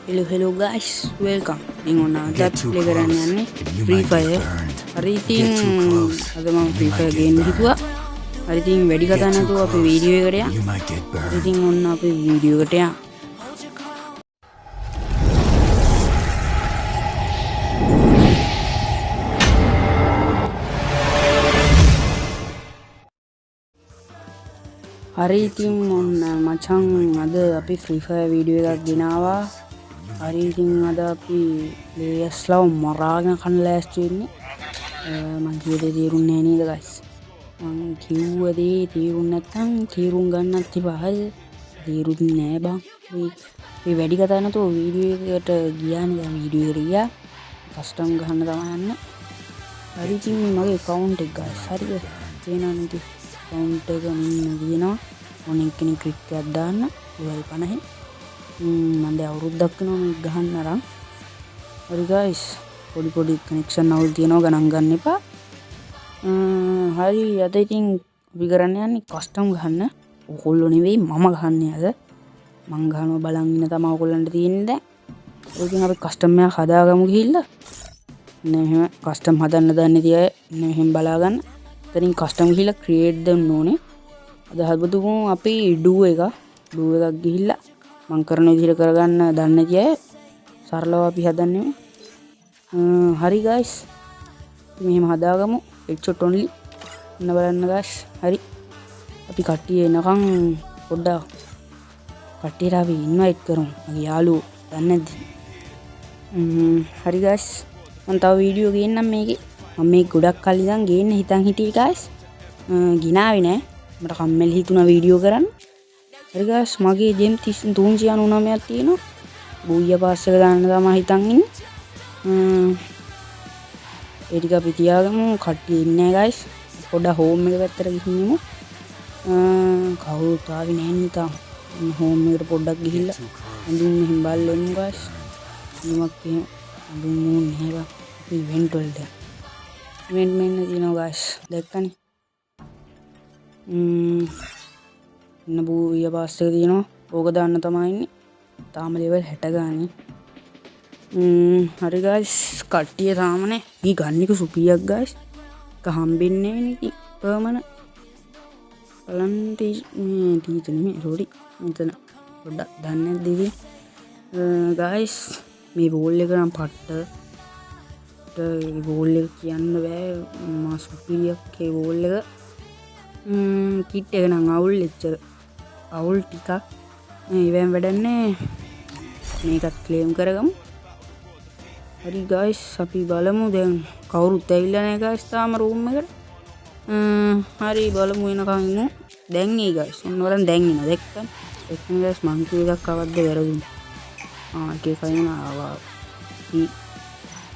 Hello guys, welcome. ඉතින් ඔන්න අදත් ප්ලේ කරන්න යන්නේ Free Fire. හරි ඉතින් අද මම Free Fire ගේන්න හිතුවා. හරි ඉතින් වැඩි කතා නැතුව අපි වීඩියෝ එකට යමු. ඉතින් ඔන්න අපි වීඩියෝ එකට යමු. හරි ඉතින් ඔන්න මචං අද අපි Free Fire වීඩියෝ එකක් ගෙනාවා. හරි ඉතින් අද අපි ප්ලේයර්ස්ලා මරාගෙන කන්න ලෑස්ති වෙන්නේ. මං කිව්ව දේ තේරුන්නේ නැහැ නේද guys? මං කිව්ව දේ තේරුන්නේ නැත්නම් තේරුම් ගන්නත් ඉබහල් තේරුන්නේ නැහැ බං. මේ වැඩි කතා නැතුව වීඩියෝ එකට ගියානේ දැන් වීඩියෝ එකට ගියා. කස්ටම් ගහන්න තමයි යන්නේ. හරි ඉතින් මගේ account එක guys හරිද? තේනවා නේද? account එක මෙන්න දිනවා. ඕනෙ කෙනෙක් ක්ලික් එකක් දාන්න level 50. මම දැන් අවුරුද්දක් වෙනවා මේක ගහන්න අරන්. හරි guys පොඩි කනෙක්ෂන් අවුල් තියෙනවා ගණන් ගන්න එපා. හරි අද ඉතින් අපි කරන්න යන්නේ කස්ටම් ගහන්න. ඕගොල්ලෝ නෙවෙයි මම ගහන්නේ අද. මං ගහනවා බලන් ඉන්න තමයි ඕගොල්ලන්ට තියෙන්නේ දැන්. ඒකෙන් අපි කස්ටම් එකක් හදාගමු ගිහිල්ලා. මෙහෙම කස්ටම් හදන්න දන්නේ තිය මෙහෙම බලා ගන්න. එතනින් කස්ටම් ගිහිල්ලා ක්‍රියේට් දෙන්න ඕනේ. අද හදපුවම අපි ඩූ එකක් ගිහිල්ලා මං කරන විදිහට කරගන්න දන්නේ තිය සරලව අපි හදන්නේ. හරි guys මෙහෙම හදාගමු headshot only ඔන්න බලන්න guys. හරි අපි කට්ටිය එනකන් පොඩ්ඩක් කට්ටියට අපි ඉන්වයිට් කරමු මගේ යාළුවෝ දන්නේ නැද්ද? හරි guys මම තව වීඩියෝ ගේන්නම් මේකේ. මම මේක ගොඩක් කල් ඉඳන් ගේන්න හිතන් හිටියේ guys. ගිනාවේ නෑ මට කම්මැලි හිතුණා වීඩියෝ කරන්න. හරි guys මගේ ජෙම් 399ක් තියෙනවා. බූයියා පාස් එක දාන්න තමයි හිතන් ඉන්නේ. ඒ ටික අපි තියාගමු. කට්ටිය ඉන්නේ guys. පොඩ්ඩක් හෝම් එක පැත්තට ගිහින්මු. කවුරුත් ආවේ නැහැ නේ තාම. හෝම් එකට පොඩ්ඩක් ගිහිල්ලා අඳුන් මෙහෙම බලන්න guys. නිමක් එහෙම අඳුන් නැහැ බා. අපි ඉවෙන්ට් වලට. ඉවෙන්ට් මෙන්න දිනවා guys. දැක්කනේ. ඉන්න බූයියා පාස් එක දිනවා. ඕක දාන්න තමයි ඉන්නේ. තාම level 60 ගානේ. හරි guys කට්ටිය තාමනේ මේ ගන්න එක සුපියක් guys. එක හම්බෙන්නේ නේ ඉතින් පර්මනන්ට් බලන්න මේ ටීචර් නෙමෙයි sorry මෙතන පොඩ්ඩක් දන්නේ නැද්ද guys මේ වෝල් එක නම් පට්ට වෝල් එක කියන්න බෑ මා සුපිරියක් ඒ වෝල් එක කිට් එක නම් අවුල් එච්චර අවුල් ටිකක් ඉවෙන් වැඩන්නේ මේකත් ක්ලේම් කරගමු. හරි guys අපි බලමු දැන් කවුරුත් ඇවිල්ලා නැහැ guys තාම රූම් එකට. හරි බලමු එනකන් ඉමු. දැන් ඒ guys ඔන්න බලන්න දැන් එනවා දැක්කම. එක්කම guys මං කිව්ව එකක් අවද්ද වැරදුනා. ඒකේ කයින් ආවා.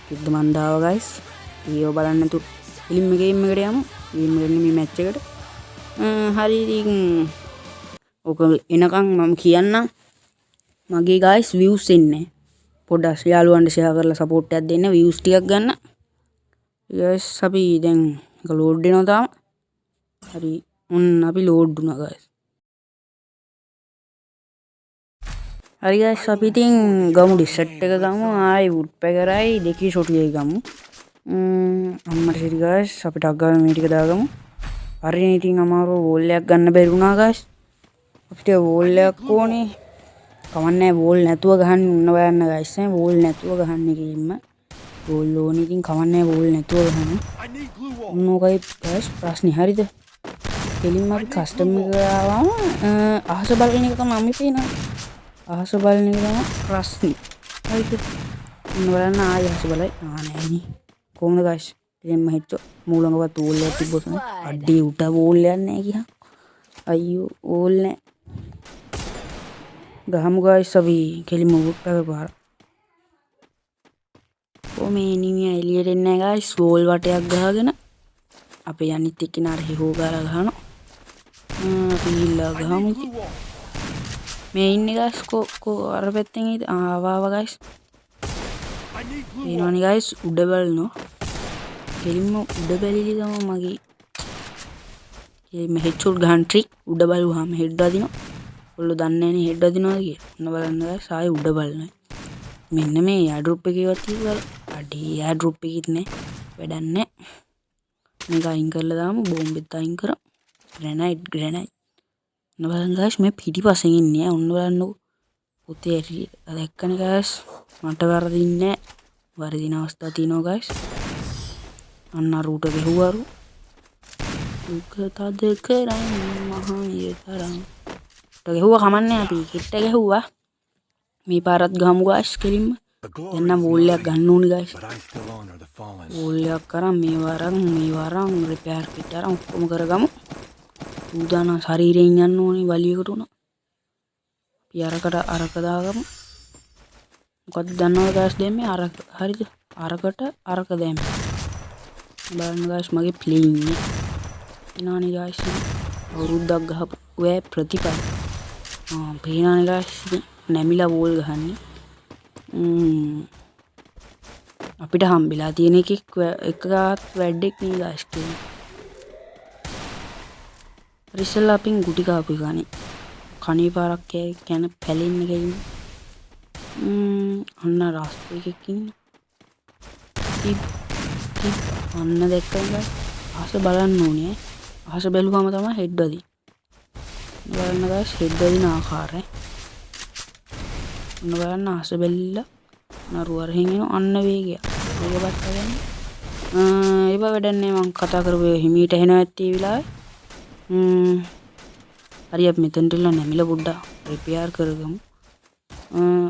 කිද්ද මන් දාවා guys. ඊයෝ බලන්න නැතු ෆිල්ම් එකේ ගේම් එකට යමු. ගේම් එකට නෙමෙයි මැච් එකට. හරි ඉතින් ඔක එනකන් මම කියන්නම් මගේ guys views එන්නේ. පොඩ්ඩක් යාළුවන්ට ෂෙයා කරලා සපෝට් එකක් දෙන්න views ටිකක් ගන්න. guys අපි දැන් ඒක ලෝඩ් වෙනවා තාම. හරි ඔන්න අපි ලෝඩ් වුණා guys. හරි guys අපි ඉතින් ගමු ඩිසර්ට් එක ගමු. ආයි වුඩ් පැකරයි දෙකේ ෂොටි එක ගමු. අම්මට සිරි guys අපි ටක් ගාලා මේ ටික දාගමු. හරිනේ ඉතින් අමාරු වෝල් එකක් ගන්න බැරි වුණා guys. අපිට වෝල් එකක් ඕනේ. කවන්නේ වෝල් නැතුව ගහන්න උන්න බලන්න guys නේ වෝල් නැතුව ගහන්න කියෙන්න වෝල් ඕනේ ඉතින් කවන්නේ වෝල් නැතුව ගහන්න මොකයි guys ප්‍රශ්නේ හරිද කෙලින්ම අපි කස්ටම් එක ආවම අහස බලන එක තමයි මම පේනවා අහස බලන එක තමයි ප්‍රශ්නේ හරිද උන්න බලන්න ආයෙ අහස බලයි නෑ නේ කොහොමද guys ඉතින් මම හිතුවා මූලංගවත් වෝල් එකක් තිබ්බොත් නේ අඩේ උට වෝල් එකක් නෑ කියා අයියෝ වෝල් නෑ ගහමු guys අපි කෙලිම වුඩ් පැකර් පාර. මේ එනිමියා එළියට එන්නේ නැහැ guys. වෝල් වටයක් ගහගෙන අපි යන්නිත් එක්කිනාට හිහෝ ගාලා ගහනවා. අපි ගිහිල්ලා ගහමු. මේ ඉන්නේ guys කෝ අර පැත්තෙන් ආවා guys. එනවනේ guys උඩ බලනවා. කෙලිම උඩ බැලිලි තමයි මගේ. මේ headshot ගහන trick උඩ බලුවාම head වදිනවා. ඔල්ලෝ දන්නේ නැහැ හෙඩ් වදිනවා කියලා. ඔන්න බලන්න guys ආයේ උඩ බලනවා. මෙන්න මේ ඇඩ්‍රොප් එකේවත් තියලා අඩේ ඇඩ්‍රොප් එකෙත් නෑ වැඩක් නෑ මේක අයින් කරලා දාමු බෝම්බෙත් අයින් කරා ග්‍රැනයිට් ඔන්න බලන්න ගයිස් මේ පිටිපස්සෙන් ඉන්නේ ඔන්න බලන්නකෝ පුතේ ඇරිය දැක්කනේ ගයිස් මට වරදින්නේ නෑ වරදින අවස්ථා තියෙනවා ගයිස් අන්න රූට ගැහුවාරු දුක තද කරන්නේ මහාය තරම් ගැහුවා කමන්නේ අපි කිට්ට ගැහුවා මේ පාරත් ගහමු ගයිස් කෙලින්ම දැන් නම් වෝල් එකක් ගන්න ඕනේ ගයිස් වෝල් එකක් කරන් මේ වරන් රිපෙයාර් කිට් අරන් ඔක්කොම කරගමු උදාන ශරීරයෙන් යන්න ඕනේ වලියකට උනා අපි අරක දාගමු මොකද්ද දන්නවද ගයිස් දෙන්නේ හරිද අරක දැම්මේ බලන්න ගයිස් මගේ ප්ලේයින් ඉනානේ ගයිස් අවුරුද්දක් ගහපු ඔය ප්‍රතිපල පේනානේ ගයිස් නැමිලා වෝල් ගහන්නේ අපිට හම්බෙලා තියෙන එකත් වැඩක් නේ ගයිස් කියන්නේ ඉස්සෙල්ලා අපින් ගුටි කාපු ගානේ කණේ පාරක් කන පැලෙන්න ගිහින් අන්න රාස්තේ එකක් ඉන්න අන්න දැක්කම අහස බලන්න ඕනේ අහස බැලුවම තමයි හෙඩ් වදින්නේ බලන්න ගයිස් හෙඩ් වදින ආකාරය ඔන්න බලන්න අහස බැලිලා නරු වරහින් එන අන්න වේගය ඒකවත් ගන්න ඒව වැඩන්නේ මං කතා කරපුවේ හිමීට එනවා ඇත්තේ වෙලාවේ හරි අපි මෙතනට ඉල්ල නැමිලා පොඩ්ඩක් රිපෙයාර් කරගමු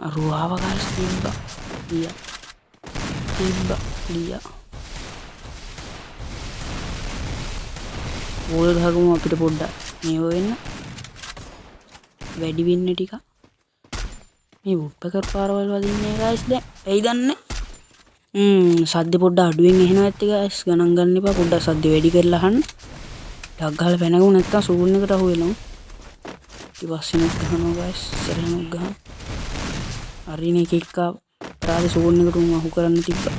අරුවාව ගයිස් තිබ්බා වෝල් ගහගමු අපිට පොඩ්ඩක් මේව වෙන්න වැඩි වෙන්න ටික මේ වුඩ්පෙකර් පාරවල් වදින්නේ ගයිස් දැන් ඇයි දන්නේ සද්ද පොඩ්ඩක් අඩුවෙන් එනවා ඇත්තේ ගයිස් ගණන් ගන්න එපා පොඩ්ඩක් සද්ද වැඩි කරලා අහන්න ඩක් ගහලා පැනගමු නැත්තම් සූන් එකට අහු වෙනවා ඊට පස්සේ නුත් ගහනවා ගයිස් ඉස්සරහනුත් ගහන හරිනේ එක ප්‍රාදේ සූන් එකට උන් අහු කරන්න තිබ්බා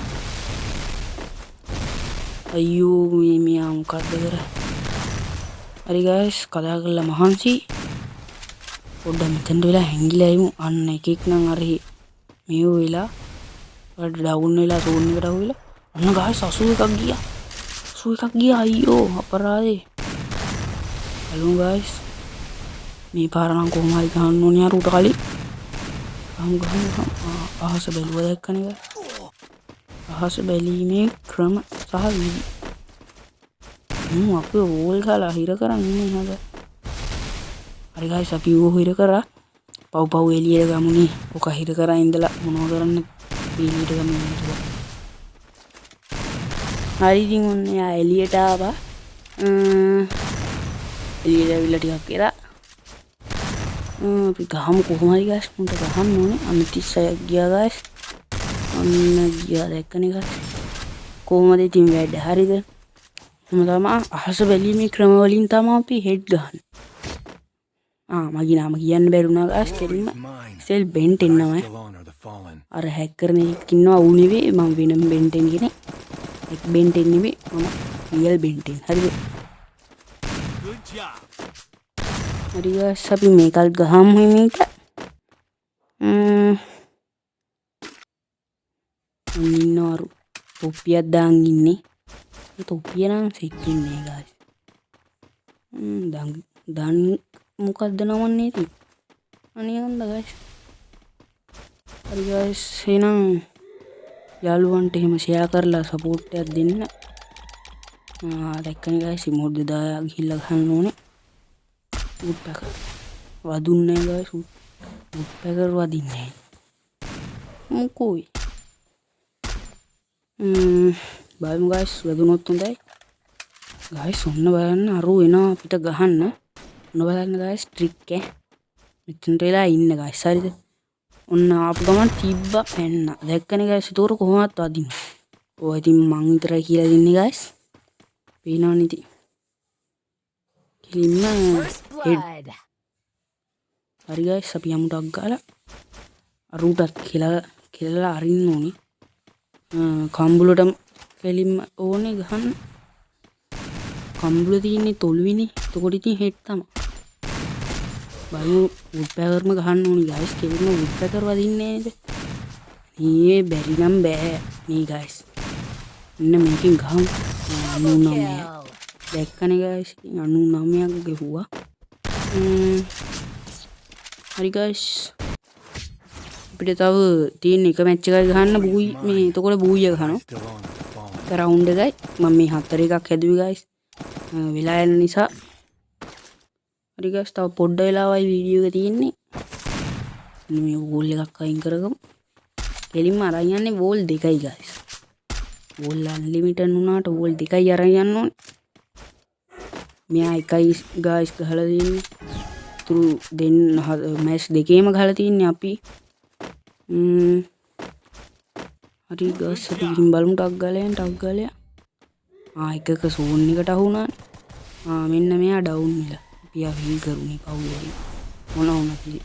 අයියෝ මේ මියා මොකද්ද කරා හරි ගයිස් කතා කරලා මහන්සි පොඩ්ඩක් මෙතෙන්ට වෙලා හැංගිලා ඉමු අන්න එකෙක් නම් හරි මේව වෙලා වඩ ඩවුන් වෙලා සෝන් එකට අහු වෙලා අන්න ගයිස් 81ක් ගියා අයියෝ අපරාධේ හලෝ ගයිස් මේ පාර නම් කොහොම හරි ගහන්න ඕනේ අරුට කලින් ගහමු අහස බැලුවා දැක්කනේ අහස බැලීමේ ක්‍රම සහ විදි අපි වෝල් ගාලා හිර කරන් ඉන්නේ හද හරි ගයිස් අපි ඌ හිර කරා පව් එළියට ගමුනේ ඔක හිර කරා ඉඳලා මොනව කරන්න එළියට ගමු හරි ඉතින් ඔන්න යා එළියට ආවා එළියට ඇවිල්ලා ටිකක් කරා අපි ගහමු කොහොම හරි ගයිස් මුන්ට ගහන්න ඕනේ අන්න 36ක් ගියා ගයිස් අන්න ගියා දැක්කනේ ගයිස් කොහොමද ඉතින් වැඩ හරිද මම තමයි අහස බැලීමේ ක්‍රම වලින් තමයි අපි හෙඩ් ගහන්නේ මගේ නම කියන්න බැරුණා ගයිස් කෙලින්ම සෙල් බෙන්ටෙන් නම අර හැක් කරන එකක් ඉන්නවා ඌ නෙවෙයි මම වෙනම බෙන්ටෙන් කෙනෙක් එක් බෙන්ටෙන් නෙවෙයි මම රියල් බෙන්ටෙන් හරිද හරි ගයිස් අපි මේකත් ගහමු හිමීට ඉන්නවරු තොප්පියක් දාන් ඉන්නේ ඒ තොප්පිය නම් සෙට් වෙන්නේ ගයිස් දන් මොකද්ද නමන්නේ ඉතින් අනේ හොඳ ගයිස් හරි ගයිස් එහෙනම් යාළුවන්ට එහෙම ෂෙයා කරලා සපෝට් එකක් දෙන්න දැක්කනේ ගයිස් ඉමෝට් 2000 ගිහිල්ලා ගහන්න ඕනේ වුඩ්පෙකර් වදුන්නේ ගයිස් වුඩ්පෙකර් වදින්නේ මොකෝයි බලමු ගයිස් වැදුනොත් හොඳයි ගයිස් ඔන්න බලන්න අරු එනවා අපිට ගහන්න ඔන්න බලන්න ගයිස් ට්‍රික් එක මෙතනට වෙලා ඉන්න ගයිස් හරිද ඔන්න ආපු ගමන් තිබ්බා පැන්න දැක්කනේ ගයිස් ඒක කොහොමවත් වදින්න ඔය ඉතින් මං විතරයි කියලා දෙන්නේ ගයිස් පේනවනේ ඉතින් කිලින්ම හෙඩ් හරි ගයිස් අපි යමු ටක් ගාලා අරුටත් කියලා අරින්න ඕනේ කම්බුලට කෙලින්ම ඕනේ ගහන්න කම්බුල තියෙන්නේ තොලුවිනේ එතකොට ඉතින් හෙඩ් තමයි බලමු වුඩ්පෙකර්ම ගහන්න ඕනේ ගයිස් කෙලින්ම වුඩ්පෙකර් වදින්නේ නේද මේ බැරි නම් බෑ මේ guys. ඉන්න මේකෙන් ගහමු. 99. දැක්කනේ guys 99ක් ගෙහුවා. හරි guys. අපිට තව තියෙන එක මැච් එකයි ගහන්න බූයි මේ එතකොට බූයිය ගහනවා. රවුන්ඩ් එකයි මම මේ 4 එකක් හැදුවේ guys. වෙලා යන නිසා. හරි guys තව පොඩ්ඩ වෙලාවයි වීඩියෝ එක තියෙන්නේ. මේ වෝල් එකක් අයින් කරගමු. කෙලින්ම අරන් යන්නේ වෝල් දෙකයි guys. වෝල් අන්ලිමිටඩ් වුණාට වෝල් දෙකයි අරන් යන්න ඕනේ. මෙයා එකයි guys ගහලා දෙන්නේ. තුරු දෙන්න මැච් දෙකේම ගහලා තින්නේ අපි. හරි guys අපි ගිහින් බලමු ටක් ගාලා. එකක සෝන් එකට අහුණා. මෙන්න මෙයා ඩවුන් වෙලා. අපි ආවිල් කරුනේ කවුරුද? මොන වුණත් ඉතින්.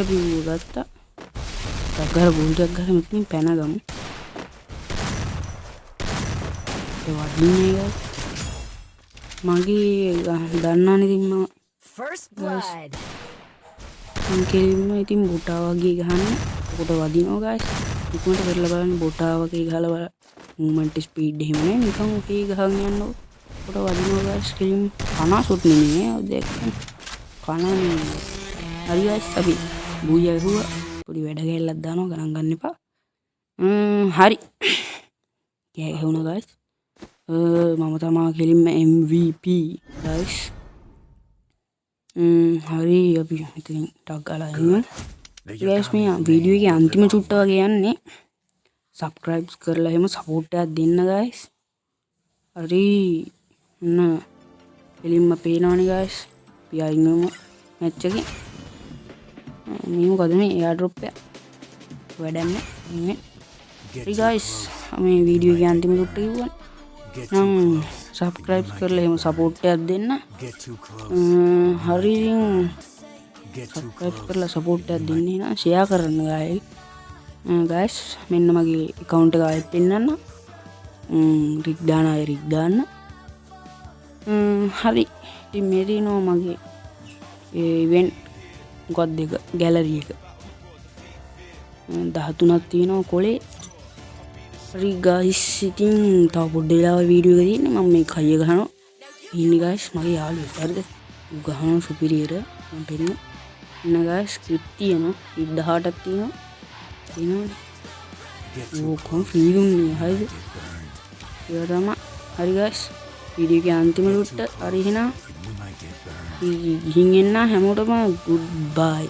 අපි ගත්තා. ටක් ගාලා බෝල්ට් එකක් ගහලා මෙතනින් පැනගමු. ඒ වදින්නේ guys. මගේ දන්නානේ ඉතින් මම ෆර්ස්ට් බ්ලඩ් කෙලින්ම ඉතින් බොටා වගේ ගහන්න කොට වදිනවා guys. ඉක්මනට කරලා බලන්න බොටා වගේ ගහලා බලන්න මූවමන්ට් ස්පීඩ් එහෙම නේ නිකන් ඔකේ ගහගෙන යනවා කොට වදිනවා guys. කෙලින්ම කන සුත් නෙමෙයි දැක්කම කනනේ. හරි guys අපි බූයිය ගහුවා පොඩි වැඩ ගැල්ලක් දානවා ගණන් ගන්න එපා. හරි කෑ ගහුණා guys. මම තමා කෙලින්ම MVP guys. හරි අපි ඉතින් ටක් ගාලා ඉන්න guys. මේ වීඩියෝ එකේ අන්තිම චුට්ට වගේ යන්නේ. subscribe කරලා එහෙම support එකක් දෙන්න guys. හරි කෙලින්ම පේනවනේ guys. අපි ආයින්ම මැච් එකේ මේ මොකද මේ airdrop එක වැඩන්නේ නේ. හරි guys මේ වීඩියෝ එකේ අන්තිම චුට්ට කිව්වනේ. නම් subscribe කරලා එහෙම support එකක් දෙන්න. හරි subscribe කරලා support එකක් දෙන්න නම් share කරන්න guys. මෙන්න මගේ account එක ආයෙත් පෙන්නන්න. රික් දාන අය රික් දාන්න. හරි ඉතින් මේ දිනෝ මගේ event මොකක්ද දෙක gallery එක 13ක් තියෙනවා කොලේ. හරි guys ඉතින් තව පොඩ්ඩ වෙලාවයි වීඩියෝ එක තියෙන්නේ. මම මේ කය ගහනවා ඉන්නේ guys. මගේ යාළුවෙක් හරිද ගහනවා සුපිරියර මම පෙන්න ඉන්න guys. කිට් තියෙනවා 18ක් තියෙනවා ඕකම ෆ්‍රී දුන්නේ හරිද ඒක තමයි. හරි guys වීඩියෝ එකේ අන්තිම ලුට්ට හරි එහෙනම් ගිහින් එන්න හැමෝටම good bye.